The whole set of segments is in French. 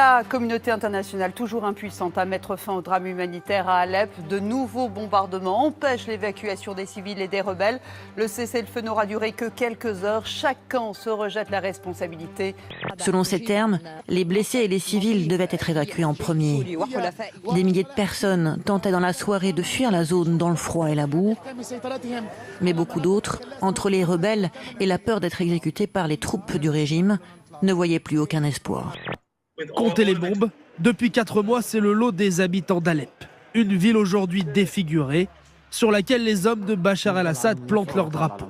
La communauté internationale toujours impuissante à mettre fin au drame humanitaire à Alep. De nouveaux bombardements empêchent l'évacuation des civils et des rebelles. Le cessez-le-feu n'aura duré que quelques heures. Chaque camp se rejette la responsabilité. Selon ces termes, les blessés et les civils devaient être évacués en premier. Des milliers de personnes tentaient dans la soirée de fuir la zone dans le froid et la boue. Mais beaucoup d'autres, entre les rebelles et la peur d'être exécutés par les troupes du régime, ne voyaient plus aucun espoir. Comptez les bombes. Depuis 4 mois, c'est le lot des habitants d'Alep. Une ville aujourd'hui défigurée, sur laquelle les hommes de Bachar el-Assad plantent leurs drapeaux.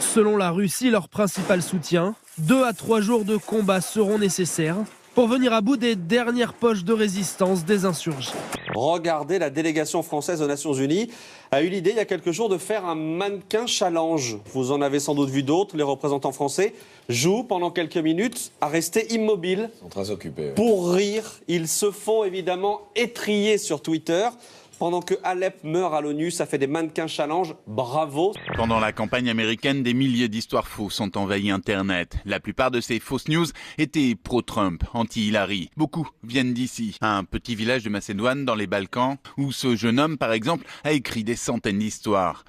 Selon la Russie, leur principal soutien, 2 à 3 jours de combat seront nécessaires pour venir à bout des dernières poches de résistance des insurgés. Regardez, la délégation française aux Nations Unies a eu l'idée il y a quelques jours de faire un mannequin challenge. Vous en avez sans doute vu d'autres. Les représentants français jouent pendant quelques minutes à rester immobiles. Ils sont très occupés. Pour rire, ils se font évidemment étrier sur Twitter. Pendant que Alep meurt à l'ONU, ça fait des mannequins challenge. Bravo. Pendant la campagne américaine, des milliers d'histoires fausses ont envahi Internet. La plupart de ces fausses news étaient pro-Trump, anti-Hillary. Beaucoup viennent d'ici, un petit village de Macédoine dans les Balkans, où ce jeune homme, par exemple, a écrit des centaines d'histoires.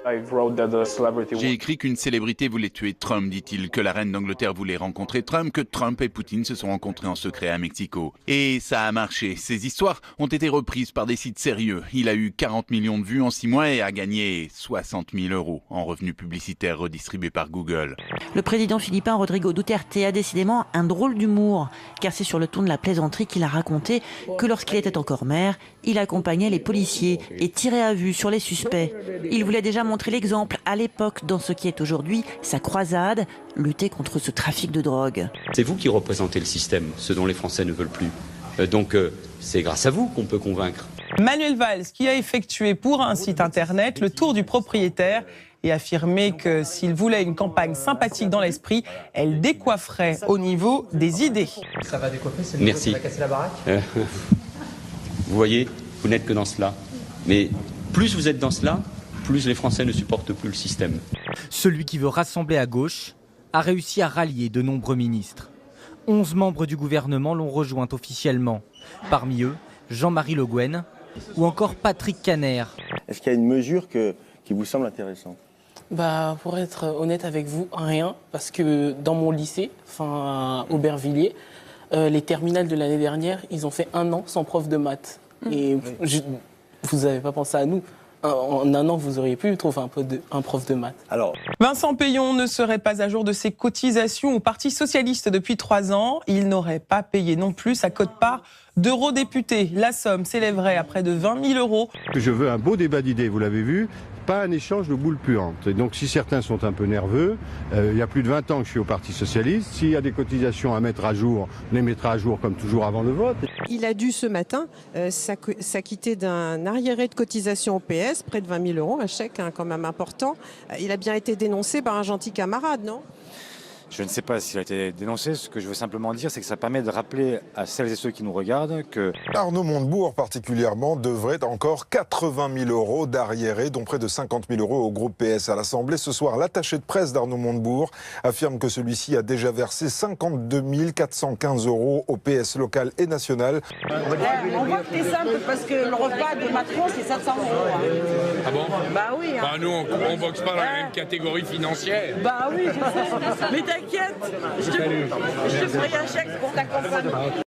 J'ai écrit qu'une célébrité voulait tuer Trump, dit-il, que la reine d'Angleterre voulait rencontrer Trump, que Trump et Poutine se sont rencontrés en secret à Mexico. Et ça a marché. Ces histoires ont été reprises par des sites sérieux. Il a eu 40 millions de vues en 6 mois et a gagné 60 000 € en revenus publicitaires redistribués par Google. Le président philippin Rodrigo Duterte a décidément un drôle d'humour, car c'est sur le ton de la plaisanterie qu'il a raconté que lorsqu'il était encore maire, il accompagnait les policiers et tirait à vue sur les suspects. Il voulait déjà montrer l'exemple à l'époque dans ce qui est aujourd'hui sa croisade, lutter contre ce trafic de drogue. C'est vous qui représentez le système, ce dont les Français ne veulent plus. Donc c'est grâce à vous qu'on peut convaincre. Manuel Valls, qui a effectué pour un site internet le tour du propriétaire et affirmé que s'il voulait une campagne sympathique dans l'esprit, elle décoifferait au niveau des idées. Ça va décoiffer, c'est Merci. Ça va casser la baraque. Vous voyez, vous n'êtes que dans cela. Mais plus vous êtes dans cela, plus les Français ne supportent plus le système. Celui qui veut rassembler à gauche a réussi à rallier de nombreux ministres. 11 membres du gouvernement l'ont rejoint officiellement. Parmi eux, Jean-Marie Le Guen ou encore Patrick Caner. Est-ce qu'il y a une mesure qui vous semble intéressante ? Pour être honnête avec vous, rien. Parce que dans mon lycée, à Aubervilliers, les terminales de l'année dernière, ils ont fait 1 an sans prof de maths. Et vous n'avez pas pensé à nous. En 1 an, vous auriez pu trouver un prof de maths. Alors, Vincent Peillon ne serait pas à jour de ses cotisations au Parti socialiste depuis 3 ans. Il n'aurait pas payé non plus sa quote-part d'eurodéputé. La somme s'élèverait à près de 20 000 €. Je veux un beau débat d'idées, vous l'avez vu, pas un échange de boules puantes. Et donc si certains sont un peu nerveux, il y a plus de 20 ans que je suis au Parti socialiste. S'il y a des cotisations à mettre à jour, on les mettra à jour comme toujours avant le vote. Il a dû ce matin s'acquitter d'un arriéré de cotisation au PS, près de 20 000 €, un chèque quand même important. Il a bien été dénoncé par un gentil camarade, non ? Je ne sais pas s'il a été dénoncé. Ce que je veux simplement dire, c'est que ça permet de rappeler à celles et ceux qui nous regardent que Arnaud Montebourg, particulièrement, devrait encore 80 000 € d'arriérés, dont près de 50 000 € au groupe PS. À l'Assemblée, ce soir, l'attaché de presse d'Arnaud Montebourg affirme que celui-ci a déjà versé 52 415 € au PS local et national. On voit que c'est simple parce que le repas de Macron, c'est 700 €. Ah bon ? Bah oui. Hein. Nous, on ne boxe pas dans la même catégorie financière. Bah oui, je sais. Mais t'inquiète, je te ferai un chèque pour ta campagne.